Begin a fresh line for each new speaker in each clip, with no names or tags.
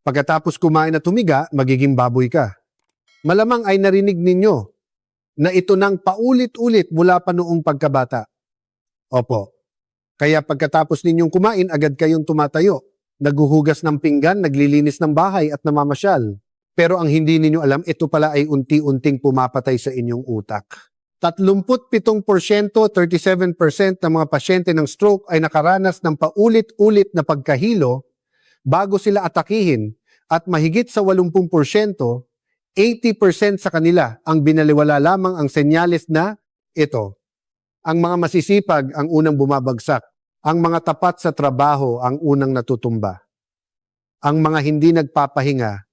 Pagkatapos kumain at tumiga, magiging baboy ka. Malamang ay narinig ninyo na ito nang paulit-ulit mula pa noong pagkabata. Opo. Kaya pagkatapos ninyong kumain, agad kayong tumatayo. Naghuhugas ng pinggan, naglilinis ng bahay at namamasyal. Pero ang hindi ninyo alam, ito pala ay unti-unting pumapatay sa inyong utak. 37%, 37% ng mga pasyente ng stroke ay nakaranas ng paulit-ulit na pagkahilo bago sila atakihin at mahigit sa 80%, 80% sa kanila ang binaliwala lamang ang senyales na ito. Ang mga masisipag ang unang bumabagsak. Ang mga tapat sa trabaho ang unang natutumba. Ang mga hindi nagpapahinga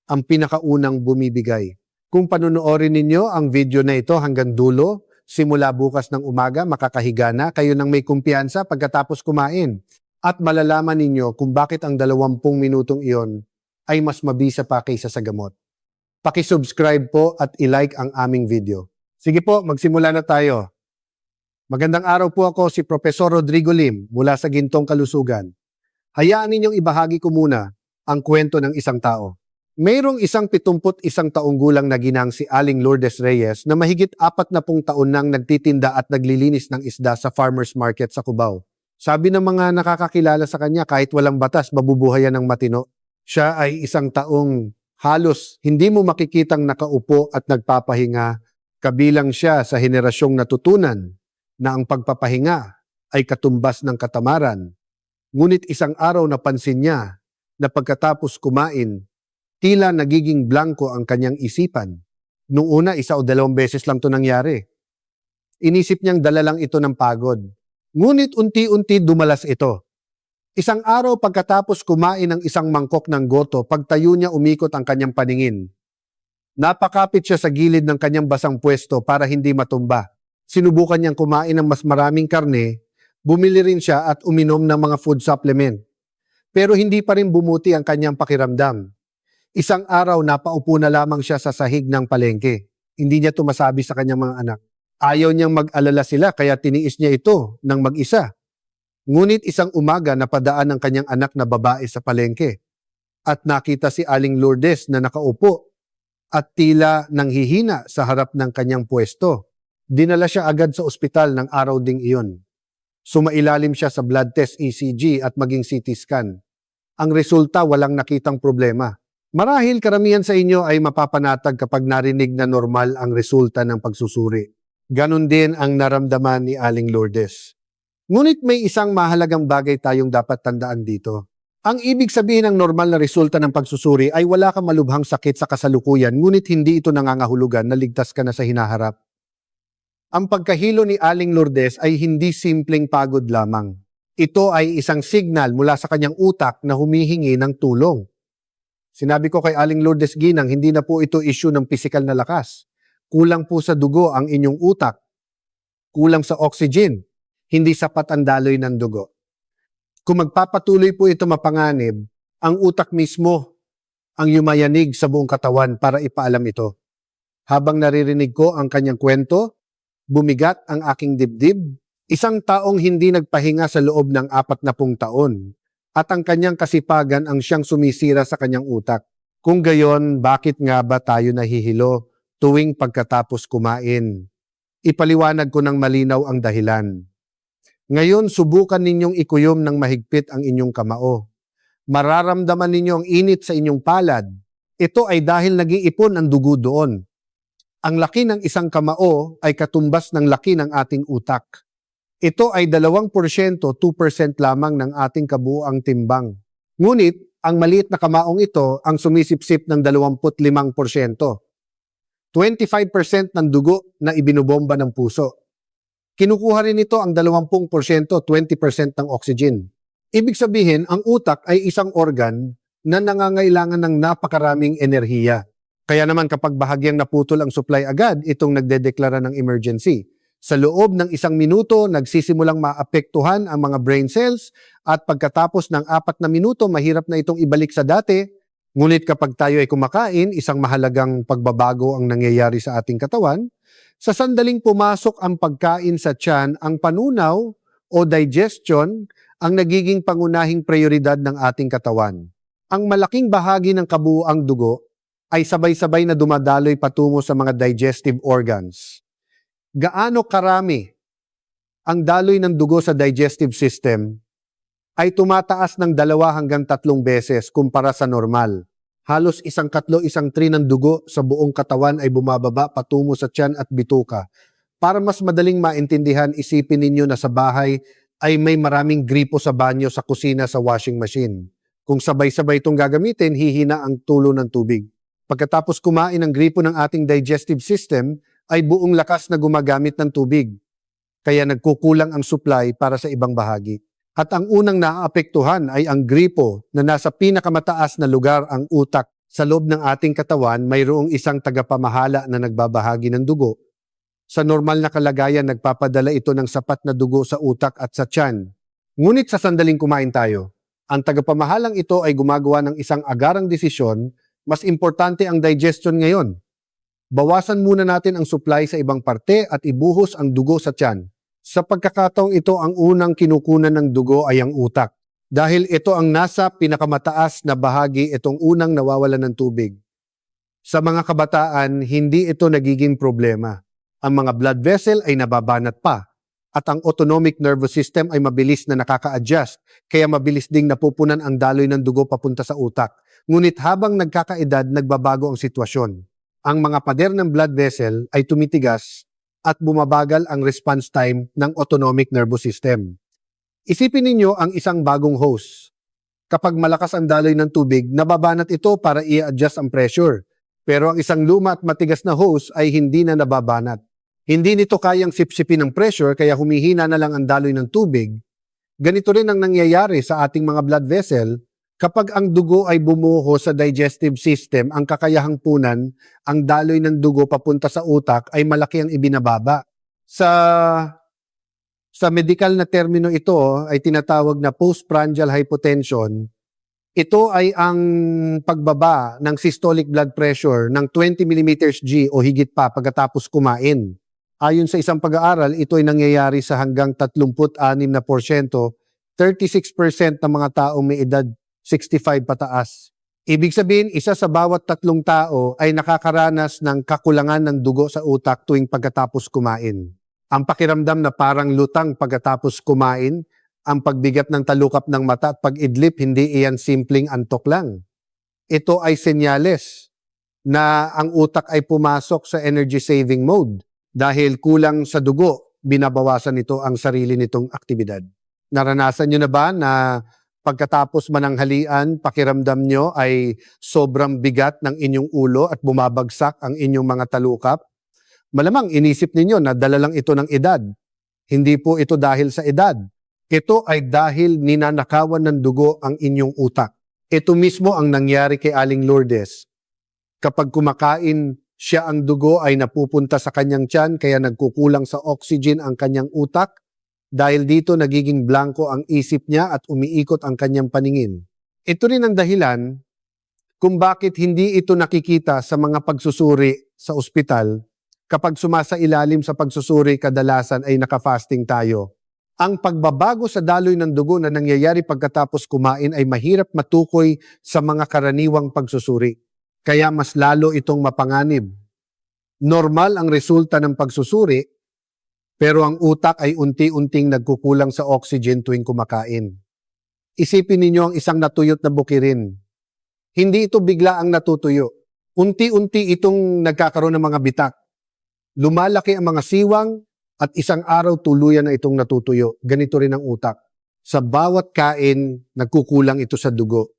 ang pinakaunang bumibigay. Kung panonoorin ninyo ang video na ito hanggang dulo, simula bukas ng umaga, makakahiga na kayo ng may kumpiyansa pagkatapos kumain. At malalaman ninyo kung bakit ang 20 minutong iyon ay mas mabisa pa kaysa sa gamot. Paki-subscribe po at i-like ang aming video. Sige po, magsimula na tayo. Magandang araw po, ako si Professor Rodrigo Lim mula sa Gintong Kalusugan. Hayaan ninyong ibahagi ko muna ang kwento ng isang tao. Mayroong isang 71 taong gulang na ginang si Aling Lourdes Reyes na mahigit 40 taon nang nagtitinda at naglilinis ng isda sa farmers market sa Cubao. Sabi ng mga nakakakilala sa kanya, kahit walang batas, mabubuhayan ng matino. Siya ay isang taong halos hindi mo makikitang nakaupo at nagpapahinga. Kabilang siya sa henerasyong natutunan na ang pagpapahinga ay katumbas ng katamaran. Ngunit isang araw napansin niya na pagkatapos kumain, tila nagiging blanko ang kanyang isipan. Noong una, 1 o 2 beses lang ito nangyari. Inisip niyang dala lang ito ng pagod. Ngunit unti-unti dumalas ito. Isang araw pagkatapos kumain ng isang mangkok ng goto, pagtayo niya umikot ang kanyang paningin. Napakapit siya sa gilid ng kanyang basang pwesto para hindi matumba. Sinubukan niyang kumain ng mas maraming karne, bumili rin siya at uminom ng mga food supplement. Pero hindi pa rin bumuti ang kanyang pakiramdam. Isang araw, napaupo na lamang siya sa sahig ng palengke. Hindi niya ito masabi sa kanyang mga anak. Ayaw niyang mag-alala sila kaya tiniis niya ito ng mag-isa. Ngunit isang umaga, napadaan ang kanyang anak na babae sa palengke. At nakita si Aling Lourdes na nakaupo at tila nanghihina sa harap ng kanyang pwesto. Dinala siya agad sa ospital ng araw ding iyon. Sumailalim siya sa blood test, ECG at maging CT scan. Ang resulta, walang nakitang problema. Marahil karamihan sa inyo ay mapapanatag kapag narinig na normal ang resulta ng pagsusuri. Ganon din ang naramdaman ni Aling Lourdes. Ngunit may isang mahalagang bagay tayong dapat tandaan dito. Ang ibig sabihin ng normal na resulta ng pagsusuri ay wala kang malubhang sakit sa kasalukuyan, ngunit hindi ito nangangahulugan na ligtas ka na sa hinaharap. Ang pagkahilo ni Aling Lourdes ay hindi simpleng pagod lamang. Ito ay isang signal mula sa kanyang utak na humihingi ng tulong. Sinabi ko kay Aling Lourdes Ginang, hindi na po ito issue ng pisikal na lakas. Kulang po sa dugo ang inyong utak. Kulang sa oxygen. Hindi sapat ang daloy ng dugo. Kung magpapatuloy po ito mapanganib, ang utak mismo ang yumayanig sa buong katawan para ipaalam ito. Habang naririnig ko ang kanyang kwento, bumigat ang aking dibdib. Isang taong hindi nagpahinga sa loob ng 40 taon. At ang kanyang kasipagan ang siyang sumisira sa kanyang utak. Kung gayon, bakit nga ba tayo nahihilo tuwing pagkatapos kumain? Ipaliwanag ko ng malinaw ang dahilan. Ngayon, subukan ninyong ikuyom ng mahigpit ang inyong kamao. Mararamdaman ninyo ang init sa inyong palad. Ito ay dahil nag-iipon ang dugo doon. Ang laki ng isang kamao ay katumbas ng laki ng ating utak. Ito ay 2%, 2% lamang ng ating kabuuang timbang. Ngunit, ang maliit na kamaong ito ang sumisipsip ng 25%. 25% ng dugo na ibinubomba ng puso. Kinukuha rin ito ang 20%, 20% ng oxygen. Ibig sabihin, ang utak ay isang organ na nangangailangan ng napakaraming enerhiya. Kaya naman kapag bahagyang naputol ang supply agad, itong nagdedeklara ng emergency. Sa loob ng 1 minuto, nagsisimulang maapektuhan ang mga brain cells at pagkatapos ng 4 na minuto, mahirap na itong ibalik sa dati. Ngunit kapag tayo ay kumakain, isang mahalagang pagbabago ang nangyayari sa ating katawan. Sa sandaling pumasok ang pagkain sa tiyan, ang panunaw o digestion ang nagiging pangunahing prioridad ng ating katawan. Ang malaking bahagi ng kabuuang dugo ay sabay-sabay na dumadaloy patungo sa mga digestive organs. Gaano karami ang daloy ng dugo sa digestive system ay tumataas ng 2 hanggang 3 beses kumpara sa normal. Halos 1/3 ng dugo sa buong katawan ay bumababa patungo sa tiyan at bituka. Para mas madaling maintindihan, isipin ninyo na sa bahay ay may maraming gripo sa banyo, sa kusina, sa washing machine. Kung sabay-sabay itong gagamitin, hihina ang tulo ng tubig. Pagkatapos kumain ng gripo ng ating digestive system, ay buong lakas na gumagamit ng tubig. Kaya nagkukulang ang supply para sa ibang bahagi. At ang unang naaapektuhan ay ang gripo na nasa pinakamataas na lugar, ang utak. Sa loob ng ating katawan, mayroong isang tagapamahala na nagbabahagi ng dugo. Sa normal na kalagayan, nagpapadala ito ng sapat na dugo sa utak at sa tiyan. Ngunit sa sandaling kumain tayo, ang tagapamahalang ito ay gumagawa ng isang agarang desisyon. Mas importante ang digestion ngayon. Bawasan muna natin ang supply sa ibang parte at ibuhos ang dugo sa tiyan. Sa pagkakataong ito, ang unang kinukunan ng dugo ay ang utak. Dahil ito ang nasa pinakamataas na bahagi, itong unang nawawalan ng tubig. Sa mga kabataan, hindi ito nagiging problema. Ang mga blood vessel ay nababanat pa. At ang autonomic nervous system ay mabilis na nakaka-adjust, kaya mabilis ding napupunan ang daloy ng dugo papunta sa utak. Ngunit habang nagkakaedad, nagbabago ang sitwasyon. Ang mga pader ng blood vessel ay tumitigas at bumabagal ang response time ng autonomic nervous system. Isipin ninyo ang isang bagong hose. Kapag malakas ang daloy ng tubig, nababanat ito para i-adjust ang pressure. Pero ang isang luma at matigas na hose ay hindi na nababanat. Hindi nito kayang sipsipin ng pressure, kaya humihina na lang ang daloy ng tubig. Ganito rin ang nangyayari sa ating mga blood vessel. Kapag ang dugo ay bumuho sa digestive system, ang kakayahang punan, ang daloy ng dugo papunta sa utak ay malaki ang ibinababa. Sa medical na termino ito ay tinatawag na postprandial hypotension. Ito ay ang pagbaba ng systolic blood pressure ng 20 mmHg o higit pa pagkatapos kumain. Ayon sa isang pag-aaral, ito ay nangyayari sa hanggang 36%, 36% ng mga taong may edad 65 pataas. Ibig sabihin, isa sa bawat 3 tao ay nakakaranas ng kakulangan ng dugo sa utak tuwing pagkatapos kumain. Ang pakiramdam na parang lutang pagkatapos kumain, ang pagbigat ng talukap ng mata at pag-idlip, hindi iyan simpleng antok lang. Ito ay senyales na ang utak ay pumasok sa energy saving mode. Dahil kulang sa dugo, binabawasan nito ang sarili nitong aktibidad. Naranasan nyo na ba na pagkatapos mananghalian, pakiramdam nyo ay sobrang bigat ng inyong ulo at bumabagsak ang inyong mga talukap? Malamang inisip ninyo na dala lang ito ng edad. Hindi po ito dahil sa edad. Ito ay dahil ninanakawan ng dugo ang inyong utak. Ito mismo ang nangyari kay Aling Lourdes. Kapag kumakain siya, ang dugo ay napupunta sa kanyang tiyan, kaya nagkukulang sa oxygen ang kanyang utak. Dahil dito nagiging blanko ang isip niya at umiikot ang kanyang paningin. Ito rin ang dahilan kung bakit hindi ito nakikita sa mga pagsusuri sa ospital. Kapag sumasailalim sa pagsusuri, kadalasan ay nakafasting tayo. Ang pagbabago sa daloy ng dugo na nangyayari pagkatapos kumain ay mahirap matukoy sa mga karaniwang pagsusuri. Kaya mas lalo itong mapanganib. Normal ang resulta ng pagsusuri, pero ang utak ay unti-unting nagkukulang sa oxygen tuwing kumakain. Isipin ninyo ang isang natuyot na bukirin. Hindi ito bigla ang natutuyo. Unti-unti itong nagkakaroon ng mga bitak. Lumalaki ang mga siwang at isang araw tuluyan na itong natutuyo. Ganito rin ang utak. Sa bawat kain, nagkukulang ito sa dugo.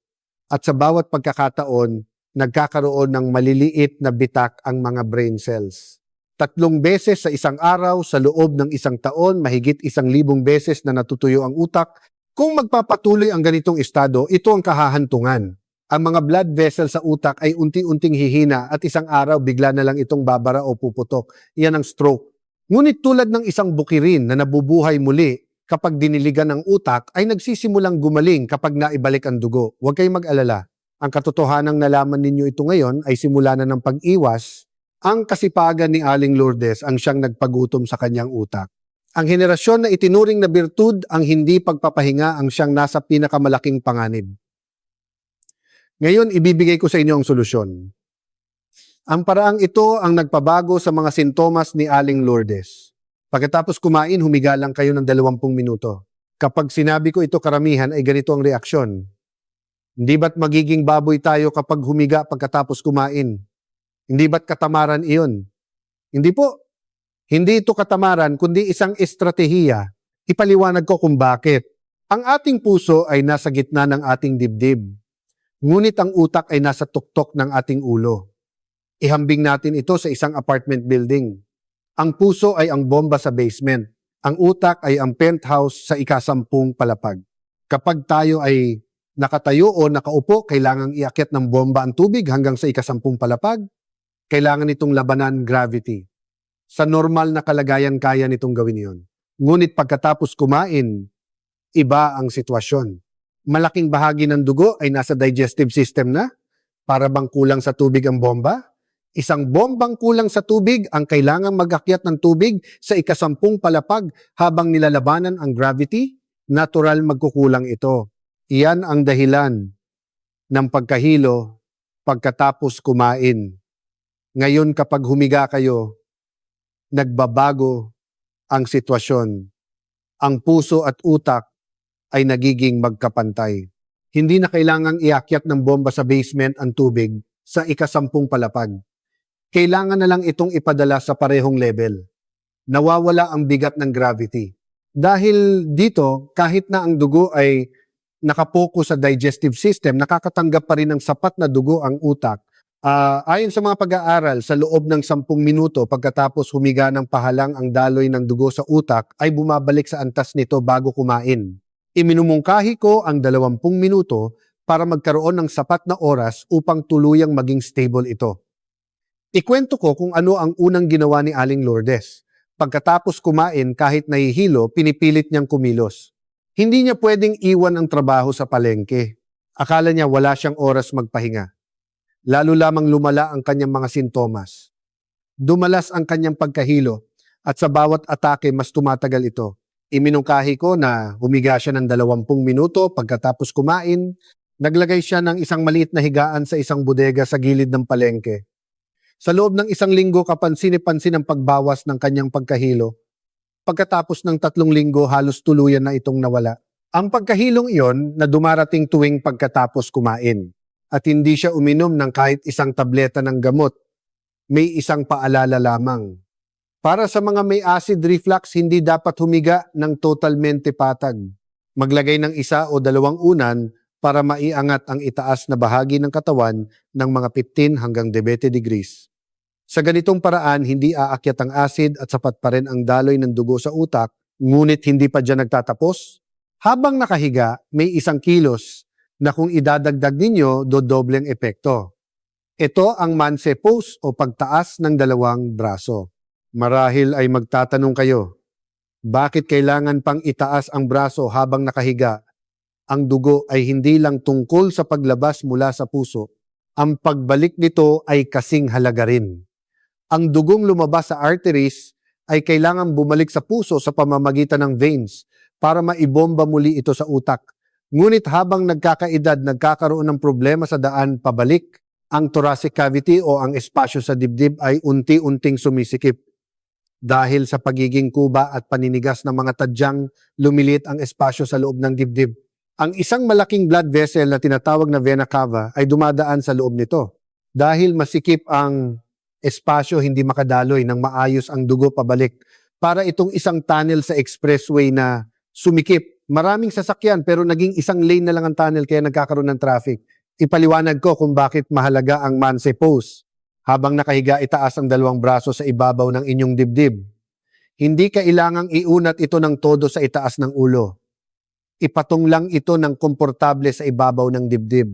At sa bawat pagkakataon, nagkakaroon ng maliliit na bitak ang mga brain cells. 3 beses sa isang araw, sa loob ng isang taon, mahigit 1,000 beses na natutuyo ang utak. Kung magpapatuloy ang ganitong estado, ito ang kahahantungan. Ang mga blood vessels sa utak ay unti-unting hihina at isang araw bigla na lang itong babara o puputok. Iyan ang stroke. Ngunit tulad ng isang bukirin na nabubuhay muli kapag diniligan ng utak, ay nagsisimulang gumaling kapag naibalik ang dugo. Huwag kayong mag-alala. Ang katotohanang nalaman ninyo ito ngayon ay simula na ng pag-iwas. Ang kasipagan ni Aling Lourdes ang siyang nagpagutom sa kanyang utak. Ang henerasyon na itinuring na birtud, ang hindi pagpapahinga, ang siyang nasa pinakamalaking panganib. Ngayon, ibibigay ko sa inyo ang solusyon. Ang paraang ito ang nagpabago sa mga sintomas ni Aling Lourdes. Pagkatapos kumain, humiga lang kayo ng 20 minuto. Kapag sinabi ko ito karamihan ay ganito ang reaksyon. Hindi ba't magiging baboy tayo kapag humiga pagkatapos kumain? Hindi ba't katamaran iyon? Hindi po. Hindi ito katamaran kundi isang estratehiya. Ipaliwanag ko kung bakit. Ang ating puso ay nasa gitna ng ating dibdib. Ngunit ang utak ay nasa tuktok ng ating ulo. Ihambing natin ito sa isang apartment building. Ang puso ay ang bomba sa basement. Ang utak ay ang penthouse sa ika-10 palapag. Kapag tayo ay nakatayo o nakaupo, kailangang iakyat ng bomba ang tubig hanggang sa ika-10 palapag. Kailangan itong labanan gravity. Sa normal na kalagayan, kaya nitong gawin iyon. Ngunit pagkatapos kumain, iba ang sitwasyon. Malaking bahagi ng dugo ay nasa digestive system na. Para bang kulang sa tubig ang bomba? Isang bombang kulang sa tubig ang kailangang mag-akyat ng tubig sa ika-10 palapag habang nilalabanan ang gravity, natural magkukulang ito. Iyan ang dahilan ng pagkahilo pagkatapos kumain. Ngayon kapag humiga kayo, nagbabago ang sitwasyon. Ang puso at utak ay nagiging magkapantay. Hindi na kailangang iakyat ng bomba sa basement ang tubig sa ika-10 palapag. Kailangan na lang itong ipadala sa parehong level. Nawawala ang bigat ng gravity. Dahil dito, kahit na ang dugo ay nakapokus sa digestive system, nakakatanggap pa rin ng sapat na dugo ang utak. Ayon sa mga pag-aaral, sa loob ng 10 minuto pagkatapos humiga ng pahalang ang daloy ng dugo sa utak ay bumabalik sa antas nito bago kumain. Iminumungkahi ko ang 20 minuto para magkaroon ng sapat na oras upang tuluyang maging stable ito. Ikwento ko kung ano ang unang ginawa ni Aling Lourdes. Pagkatapos kumain kahit nahihilo, pinipilit niyang kumilos. Hindi niya pwedeng iwan ang trabaho sa palengke. Akala niya wala siyang oras magpahinga. Lalo lamang lumala ang kanyang mga sintomas. Dumalas ang kanyang pagkahilo at sa bawat atake mas tumatagal ito. Iminungkahi ko na humiga siya ng 20 minuto pagkatapos kumain. Naglagay siya ng isang maliit na higaan sa isang bodega sa gilid ng palengke. Sa loob ng 1 linggo, kapansin-pansin ang pagbawas ng kanyang pagkahilo. Pagkatapos ng 3 linggo, halos tuluyan na itong nawala. Ang pagkahilong iyon na dumarating tuwing pagkatapos kumain. At hindi siya uminom ng kahit isang tableta ng gamot. May isang paalala lamang. Para sa mga may acid reflux, hindi dapat humiga ng totalmente patag. Maglagay ng 1 o 2 unan para maiangat ang itaas na bahagi ng katawan ng mga 15 hanggang 20 degrees. Sa ganitong paraan, hindi aakyat ang acid at sapat pa rin ang daloy ng dugo sa utak, ngunit hindi pa dyan nagtatapos. Habang nakahiga, may 1 kilos na kung idadagdag ninyo, dodobleng epekto. Ito ang manse pose o pagtaas ng 2 braso. Marahil ay magtatanong kayo, bakit kailangan pang itaas ang braso habang nakahiga? Ang dugo ay hindi lang tungkol sa paglabas mula sa puso. Ang pagbalik nito ay kasing halaga rin. Ang dugong lumabas sa arteries ay kailangan bumalik sa puso sa pamamagitan ng veins para maibomba muli ito sa utak. Ngunit habang nagkakaedad, nagkakaroon ng problema sa daan pabalik, ang thoracic cavity o ang espasyo sa dibdib ay unti-unting sumisikip. Dahil sa pagiging kuba at paninigas ng mga tadyang, lumilit ang espasyo sa loob ng dibdib. Ang isang malaking blood vessel na tinatawag na vena cava ay dumadaan sa loob nito. Dahil masikip ang espasyo, hindi makadaloy ng maayos ang dugo pabalik. Para itong isang tunnel sa expressway na sumikip. Maraming sasakyan pero naging 1 lane na lang ang tunnel kaya nagkakaroon ng traffic. Ipaliwanag ko kung bakit mahalaga ang manse pose. Habang nakahiga, itaas ang 2 braso sa ibabaw ng inyong dibdib. Hindi kailangang iunat ito ng todo sa itaas ng ulo. Ipatong lang ito ng komportable sa ibabaw ng dibdib.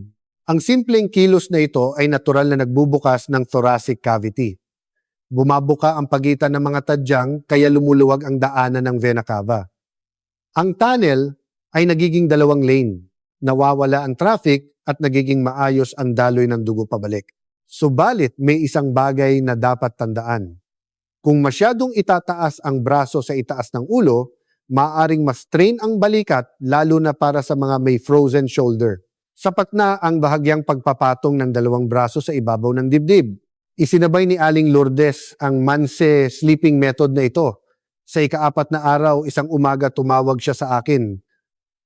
Ang simpleng kilos na ito ay natural na nagbubukas ng thoracic cavity. Bumabuka ang pagitan ng mga tadyang kaya lumuluwag ang daanan ng vena cava. Ang tunnel ay nagiging 2 lane. Nawawala ang traffic at nagiging maayos ang daloy ng dugo pabalik. Subalit may isang bagay na dapat tandaan. Kung masyadong itataas ang braso sa itaas ng ulo, maaring mas strain ang balikat lalo na para sa mga may frozen shoulder. Sapat na ang bahagyang pagpapatong ng dalawang braso sa ibabaw ng dibdib. Isinabay ni Aling Lourdes ang Manse sleeping method na ito. Sa ika-4 na araw, isang umaga tumawag siya sa akin.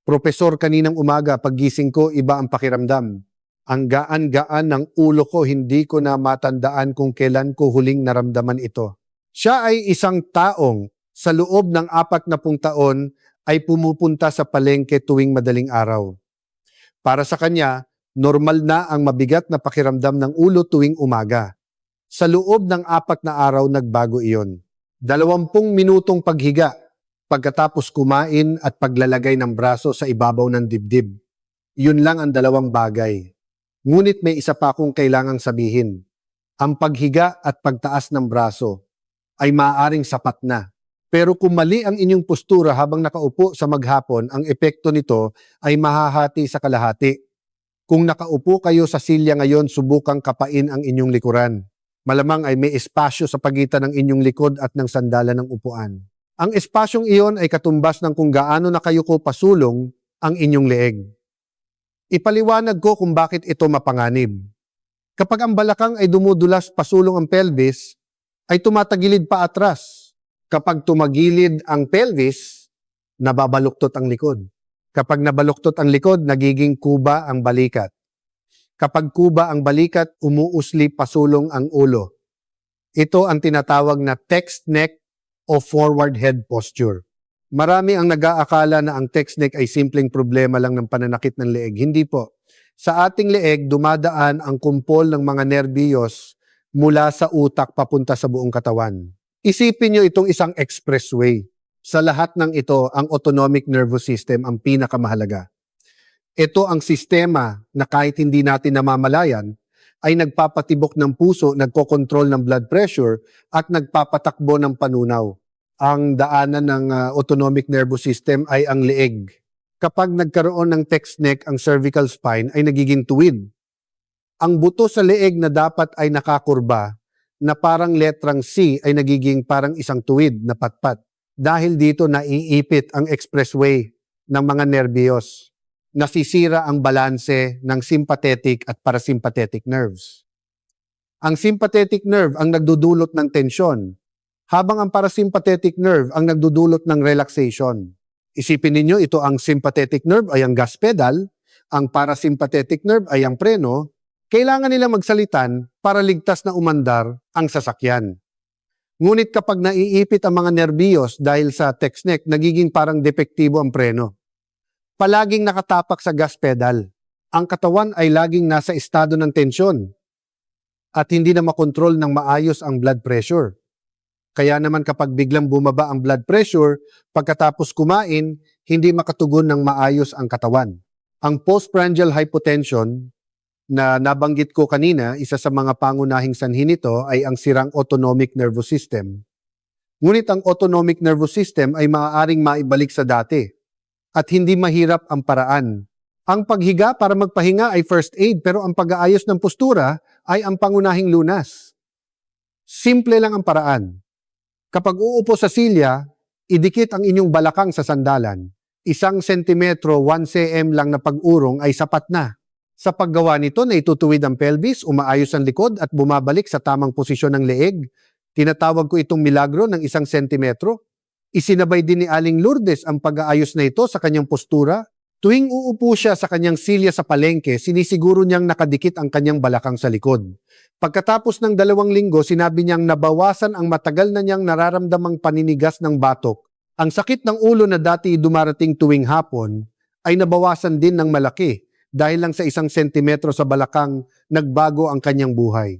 Profesor, kaninang umaga, paggising ko, iba ang pakiramdam. Ang gaan-gaan ng ulo ko, hindi ko na matandaan kung kailan ko huling naramdaman ito. Siya ay isang taong sa loob ng 40 taon ay pumupunta sa palengke tuwing madaling araw. Para sa kanya, normal na ang mabigat na pakiramdam ng ulo tuwing umaga. Sa loob ng 4 na araw, nagbago iyon. 20 minutong paghiga, pagkatapos kumain at paglalagay ng braso sa ibabaw ng dibdib. Yun lang ang 2 bagay. Ngunit may isa pa akong kailangang sabihin. Ang paghiga at pagtaas ng braso ay maaaring sapat na. Pero kung mali ang inyong postura habang nakaupo sa maghapon, ang epekto nito ay mahahati sa kalahati. Kung nakaupo kayo sa silya ngayon, subukang kapain ang inyong likuran. Malamang ay may espasyo sa pagitan ng inyong likod at ng sandalan ng upuan. Ang espasyong iyon ay katumbas ng kung gaano nakayuko pasulong ang inyong leeg. Ipaliwanag ko kung bakit ito mapanganib. Kapag ang balakang ay dumudulas pasulong ang pelvis, ay tumatagilid pa atras. Kapag tumagilid ang pelvis, nababaluktot ang likod. Kapag nabaluktot ang likod, nagiging kuba ang balikat. Kapag kuba ang balikat, umuusli pasulong ang ulo. Ito ang tinatawag na text neck o forward head posture. Marami ang nag-aakala na ang text neck ay simpleng problema lang ng pananakit ng leeg. Hindi po. Sa ating leeg, dumadaan ang kumpol ng mga nerbiyos mula sa utak papunta sa buong katawan. Isipin nyo itong isang expressway. Sa lahat ng ito, ang autonomic nervous system ang pinakamahalaga. Ito ang sistema na kahit hindi natin namamalayan, ay nagpapatibok ng puso, nagkokontrol ng blood pressure, at nagpapatakbo ng panunaw. Ang daanan ng autonomic nervous system ay ang leeg. Kapag nagkaroon ng text neck, ang cervical spine ay nagiging tuwid. Ang buto sa leeg na dapat ay nakakurba, na parang letrang C ay nagiging parang isang tuwid na patpat. Dahil dito naiipit ang expressway ng mga nerbiyos. Nasisira ang balanse ng sympathetic at parasympathetic nerves. Ang sympathetic nerve ang nagdudulot ng tensyon, habang ang parasympathetic nerve ang nagdudulot ng relaxation. Isipin ninyo, ito ang sympathetic nerve ay ang gas pedal, ang parasympathetic nerve ay ang preno. Kailangan nila magsalitan para ligtas na umandar ang sasakyan. Ngunit kapag naiipit ang mga nerbiyos dahil sa text neck, nagiging parang depektibo ang preno. Palaging nakatapak sa gas pedal. Ang katawan ay laging nasa estado ng tensyon at hindi na makontrol ng maayos ang blood pressure. Kaya naman kapag biglang bumaba ang blood pressure, pagkatapos kumain, hindi makatugon ng maayos ang katawan. Ang postprandial hypotension na nabanggit ko kanina, isa sa mga pangunahing sanhi nito ay ang sirang autonomic nervous system. Ngunit ang autonomic nervous system ay maaaring maibalik sa dati at hindi mahirap ang paraan. Ang paghiga para magpahinga ay first aid, pero ang pag-aayos ng postura ay ang pangunahing lunas. Simple lang ang paraan. Kapag uupo sa silya, idikit ang inyong balakang sa sandalan. 1 sentimetro, 1 cm lang na pag-urong ay sapat na. Sa paggawa nito, naitutuwid ang pelvis, umaayos ang likod at bumabalik sa tamang posisyon ng leeg. Tinatawag ko itong milagro ng 1 sentimetro. Isinabay din ni Aling Lourdes ang pag-aayos na ito sa kanyang postura. Tuwing uupo siya sa kanyang silya sa palengke, sinisiguro niyang nakadikit ang kanyang balakang sa likod. Pagkatapos ng 2 linggo, sinabi niyang nabawasan ang matagal na niyang nararamdamang paninigas ng batok. Ang sakit ng ulo na dati dumarating tuwing hapon ay nabawasan din ng malaki. Dahil lang sa 1 sentimetro sa balakang, nagbago ang kanyang buhay.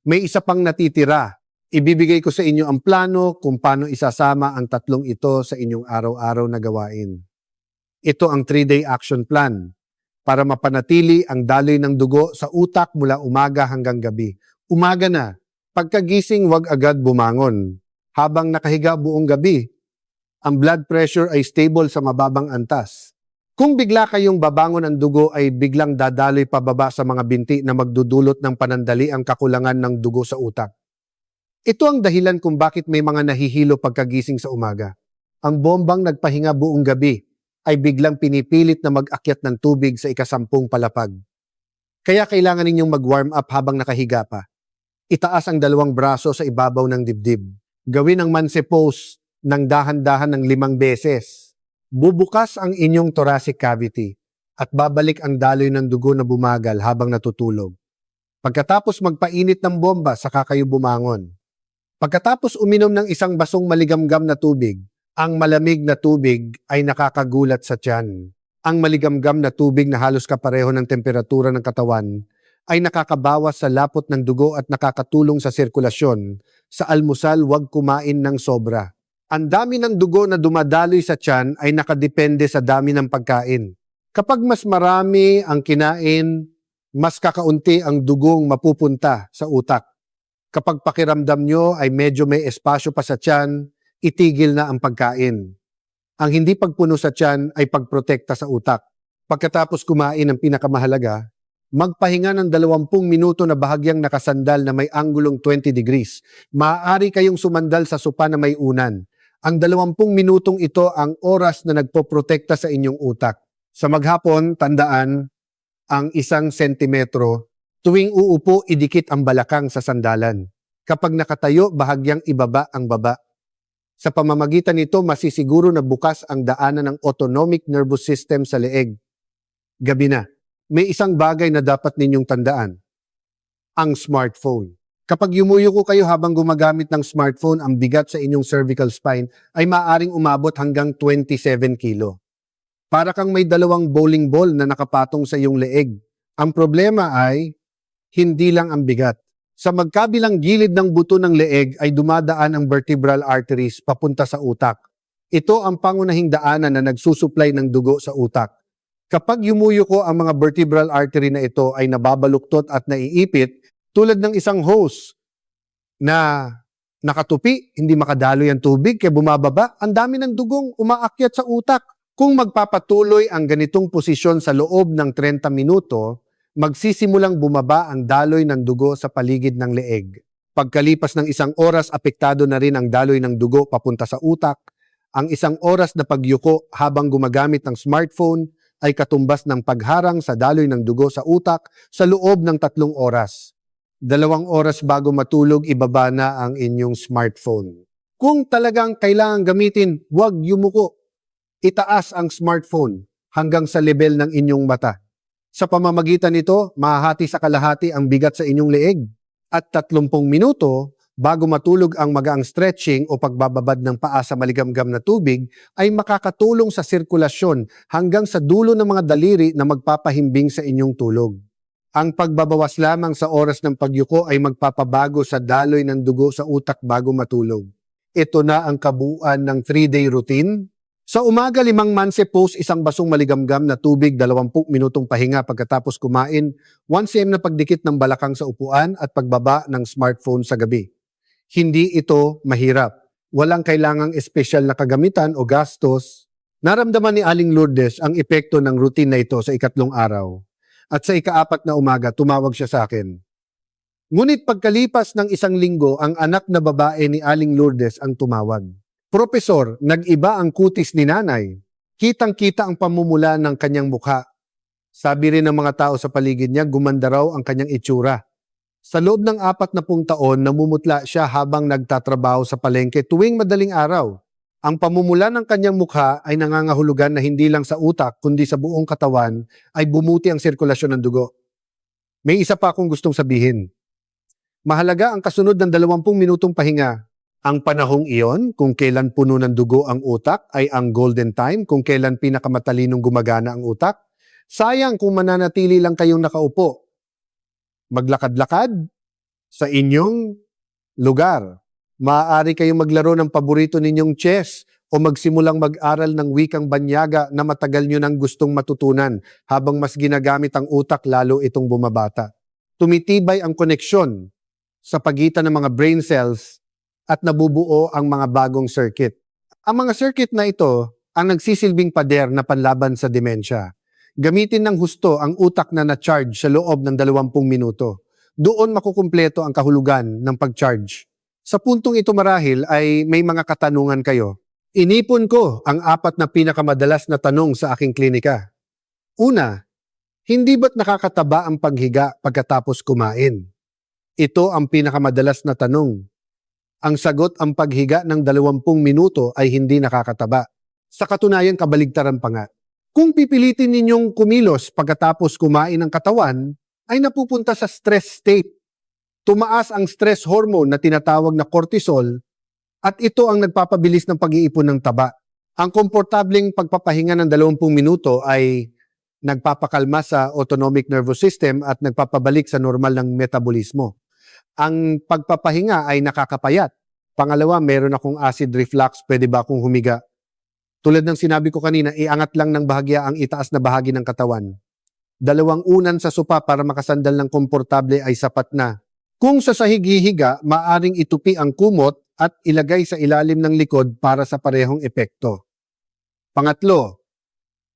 May isa pang natitira. Ibibigay ko sa inyo ang plano kung paano isasama ang 3 ito sa inyong araw-araw na gawain. Ito ang 3-day action plan para mapanatili ang daloy ng dugo sa utak mula umaga hanggang gabi. Umaga na, pagkagising wag agad bumangon. Habang nakahiga buong gabi, ang blood pressure ay stable sa mababang antas. Kung bigla kayong babangon ang dugo ay biglang dadaloy pababa sa mga binti na magdudulot ng panandali ang kakulangan ng dugo sa utak. Ito ang dahilan kung bakit may mga nahihilo pagkagising sa umaga. Ang bombang nagpahinga buong gabi ay biglang pinipilit na mag-akyat ng tubig sa ika-10 palapag. Kaya kailangan ninyong mag-warm up habang nakahiga pa. Itaas ang 2 braso sa ibabaw ng dibdib. Gawin ang manse pose ng dahan-dahan ng 5 beses. Bubukas ang inyong thoracic cavity at babalik ang daloy ng dugo na bumagal habang natutulog. Pagkatapos magpainit ng bomba, saka kayo bumangon. Pagkatapos uminom ng 1 basong maligamgam na tubig, ang malamig na tubig ay nakakagulat sa tiyan. Ang maligamgam na tubig na halos kapareho ng temperatura ng katawan ay nakakabawas sa lapot ng dugo at nakakatulong sa sirkulasyon. Sa almusal, huwag kumain ng sobra. Ang dami ng dugo na dumadaloy sa tiyan ay nakadepende sa dami ng pagkain. Kapag mas marami ang kinain, mas kakaunti ang dugong mapupunta sa utak. Kapag pakiramdam nyo ay medyo may espasyo pa sa tiyan, itigil na ang pagkain. Ang hindi pagpuno sa tiyan ay pagprotekta sa utak. Pagkatapos kumain ng pinakamahalaga, magpahinga ng 20 minuto na bahagyang nakasandal na may anggulong 20 degrees. Maaari kayong sumandal sa sopa na may unan. Ang 20 minutong ito ang oras na nagpoprotekta sa inyong utak. Sa maghapon, tandaan ang 1 sentimetro. Tuwing uupo, idikit ang balakang sa sandalan. Kapag nakatayo, bahagyang ibaba ang baba. Sa pamamagitan nito, masisiguro na bukas ang daanan ng autonomic nervous system sa leeg. Gabi na. May isang bagay na dapat ninyong tandaan. Ang smartphone. Kapag yumuyuko kayo habang gumagamit ng smartphone, ang bigat sa inyong cervical spine ay maaaring umabot hanggang 27 kilo. Para kang may 2 bowling ball na nakapatong sa iyong leeg. Ang problema ay hindi lang ang bigat. Sa magkabilang gilid ng buto ng leeg ay dumadaan ang vertebral arteries papunta sa utak. Ito ang pangunahing daanan na nagsusupply ng dugo sa utak. Kapag yumuyuko ang mga vertebral artery na ito ay nababaluktot at naiipit tulad ng isang hose na nakatupi, hindi makadaloy ang tubig kaya bumababa, ang dami ng dugong umaakyat sa utak. Kung magpapatuloy ang ganitong posisyon sa loob ng 30 minuto, magsisimulang bumaba ang daloy ng dugo sa paligid ng leeg. Pagkalipas ng 1 oras, apektado na rin ang daloy ng dugo papunta sa utak. Ang 1 oras na pagyuko habang gumagamit ng smartphone ay katumbas ng pagharang sa daloy ng dugo sa utak sa loob ng 3 oras. 2 oras bago matulog, ibaba na ang inyong smartphone. Kung talagang kailangan gamitin, huwag yumuko. Itaas ang smartphone hanggang sa level ng inyong mata. Sa pamamagitan nito, mahahati sa kalahati ang bigat sa inyong leeg. At 30 minuto, bago matulog ang magaang stretching o pagbababad ng paa sa maligamgam na tubig, ay makakatulong sa sirkulasyon hanggang sa dulo ng mga daliri na magpapahimbing sa inyong tulog. Ang pagbabawas lamang sa oras ng pagyuko ay magpapabago sa daloy ng dugo sa utak bago matulog. Ito na ang kabuuan ng 3-day routine. Sa umaga, 5 manse pose, 1 basong maligamgam na tubig, 20 minutong pahinga pagkatapos kumain, 1 cm na pagdikit ng balakang sa upuan at pagbaba ng smartphone sa gabi. Hindi ito mahirap. Walang kailangang espesyal na kagamitan o gastos. Naramdaman ni Aling Lourdes ang epekto ng routine na ito sa 3 araw. At sa 4 na umaga, tumawag siya sa akin. Ngunit pagkalipas ng 1 linggo, ang anak na babae ni Aling Lourdes ang tumawag. Profesor, nag-iba ang kutis ni nanay. Kitang-kita ang pamumula ng kanyang mukha. Sabi rin ng mga tao sa paligid niya, gumanda raw ang kanyang itsura. Sa loob ng 40 taon, namumutla siya habang nagtatrabaho sa palengke tuwing madaling araw. Ang pamumula ng kanyang mukha ay nangangahulugan na hindi lang sa utak kundi sa buong katawan ay bumuti ang sirkulasyon ng dugo. May isa pa akong gustong sabihin. Mahalaga ang kasunod ng 20 minutong pahinga. Ang panahong iyon, kung kailan puno ng dugo ang utak, ay ang golden time kung kailan pinakamatalinong gumagana ang utak. Sayang kung mananatili lang kayong nakaupo. Maglakad-lakad sa inyong lugar. Maaari kayong maglaro ng paborito ninyong chess o magsimulang mag-aral ng wikang banyaga na matagal nyo nang gustong matutunan habang mas ginagamit ang utak lalo itong bumabata. Tumitibay ang koneksyon sa pagitan ng mga brain cells at nabubuo ang mga bagong circuit. Ang mga circuit na ito ang nagsisilbing pader na panlaban sa demensya. Gamitin ng husto ang utak na na-charge sa loob ng 20 minuto. Doon makukumpleto ang kahulugan ng pag-charge. Sa puntong ito marahil ay may mga katanungan kayo. Inipon ko ang 4 na pinakamadalas na tanong sa aking klinika. Una, hindi ba't nakakataba ang paghiga pagkatapos kumain? Ito ang pinakamadalas na tanong. Ang sagot, ang paghiga ng 20 minuto ay hindi nakakataba. Sa katunayan, kabaligtaran pa nga. Kung pipilitin ninyong kumilos pagkatapos kumain ng katawan, ay napupunta sa stress state. Tumaas ang stress hormone na tinatawag na cortisol at ito ang nagpapabilis ng pag-iipon ng taba. Ang komportableng pagpapahinga ng 20 minuto ay nagpapakalma sa autonomic nervous system at nagpapabalik sa normal ng metabolismo. Ang pagpapahinga ay nakakapayat. Pangalawa, meron akong acid reflux, pwede ba akong humiga? Tulad ng sinabi ko kanina, iangat lang ng bahagya ang itaas na bahagi ng katawan. 2 unan sa sopa para makasandal ng komportable ay sapat na. Kung sa sahig hihiga, maaring itupi ang kumot at ilagay sa ilalim ng likod para sa parehong epekto. Pangatlo,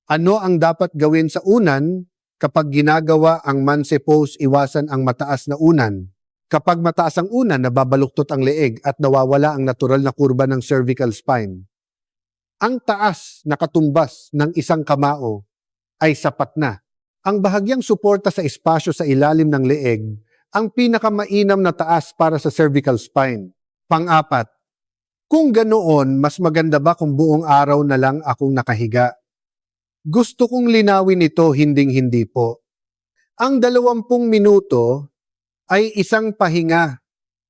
ano ang dapat gawin sa unan kapag ginagawa ang manse pose? Iwasan ang mataas na unan. Kapag mataas ang unan, nababaluktot ang leeg at nawawala ang natural na kurba ng cervical spine. Ang taas na katumbas ng isang kamao ay sapat na. Ang bahagyang suporta sa espasyo sa ilalim ng leeg ang pinakamainam na taas para sa cervical spine. Pang-4, kung ganoon, mas maganda ba kung buong araw na lang akong nakahiga? Gusto kong linawin ito, hinding-hindi po. Ang 20 minuto ay isang pahinga,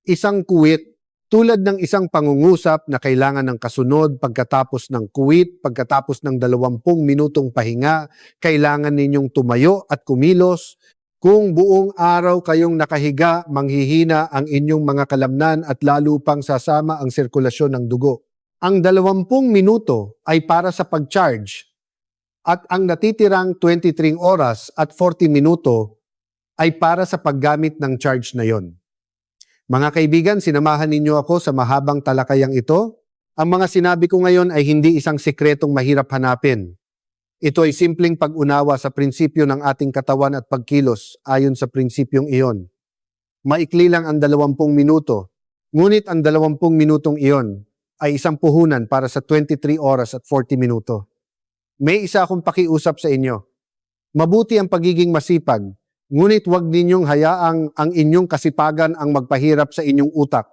isang kuwit, tulad ng isang pangungusap na kailangan ng kasunod pagkatapos ng kuwit, pagkatapos ng 20 minutong pahinga, kailangan ninyong tumayo at kumilos. Kung buong araw kayong nakahiga, manghihina ang inyong mga kalamnan at lalo pang sasama ang sirkulasyon ng dugo. Ang 20 minuto ay para sa pag-charge at ang natitirang 23 oras at 40 minuto ay para sa paggamit ng charge na yon. Mga kaibigan, sinamahan ninyo ako sa mahabang talakayang ito. Ang mga sinabi ko ngayon ay hindi isang sikretong mahirap hanapin. Ito ay simpleng pag-unawa sa prinsipyo ng ating katawan at pagkilos ayon sa prinsipyong iyon. Maikli lang ang 20 minuto, ngunit ang 20 minutong iyon ay isang puhunan para sa 23 oras at 40 minuto. May isa akong pakiusap sa inyo. Mabuti ang pagiging masipag, ngunit huwag ninyong hayaang ang inyong kasipagan ang magpahirap sa inyong utak.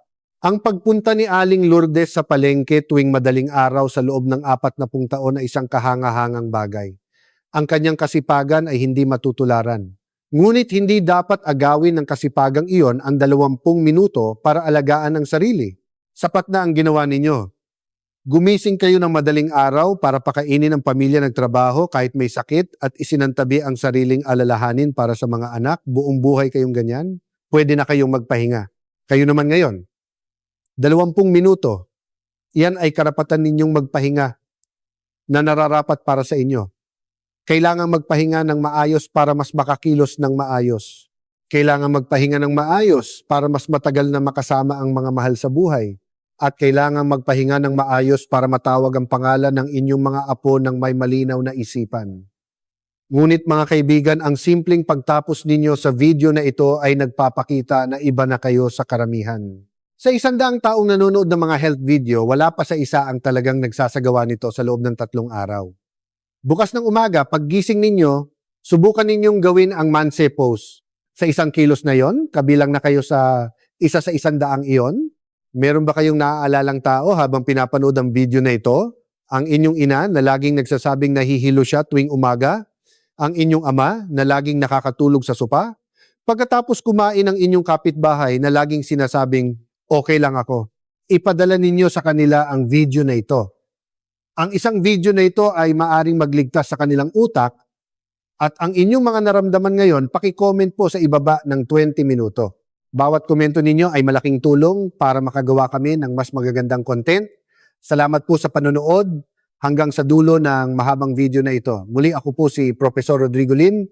Ang pagpunta ni Aling Lourdes sa palengke tuwing madaling araw sa loob ng 40 taon ay isang kahangahangang bagay. Ang kanyang kasipagan ay hindi matutularan. Ngunit hindi dapat agawin ng kasipagang iyon ang 20 minuto para alagaan ang sarili. Sapat na ang ginawa ninyo. Gumising kayo ng madaling araw para pakainin ang pamilya nagtrabaho kahit may sakit at isinantabi ang sariling alalahanin para sa mga anak. Buong buhay kayong ganyan. Pwede na kayong magpahinga. Kayo naman ngayon. 20 minuto, yan ay karapatan ninyong magpahinga na nararapat para sa inyo. Kailangan magpahinga ng maayos para mas makakilos ng maayos. Kailangan magpahinga ng maayos para mas matagal na makasama ang mga mahal sa buhay. At kailangan magpahinga ng maayos para matawag ang pangalan ng inyong mga apo ng may malinaw na isipan. Ngunit mga kaibigan, ang simpleng pagtapos ninyo sa video na ito ay nagpapakita na iba na kayo sa karamihan. Sa 100 taong nanonood ng mga health video, wala pa sa isa ang talagang nagsasagawa nito sa loob ng 3 araw. Bukas ng umaga, paggising ninyo, subukan ninyong gawin ang manse pose. Sa 1 kilos na yon, kabilang na kayo sa isa sa 100 iyon. Meron ba kayong naaalalang tao habang pinapanood ang video na ito? Ang inyong ina na laging nagsasabing nahihilo siya tuwing umaga? Ang inyong ama na laging nakakatulog sa sopa? Pagkatapos kumain ang inyong kapitbahay na laging sinasabing, okay lang ako. Ipadala ninyo sa kanila ang video na ito. Ang isang video na ito ay maaring magligtas sa kanilang utak at ang inyong mga naramdaman ngayon, paki-comment po sa ibaba ng 20 minuto. Bawat komento ninyo ay malaking tulong para makagawa kami ng mas magagandang content. Salamat po sa panonood hanggang sa dulo ng mahabang video na ito. Muli ako po si Professor Rodrigo Lin,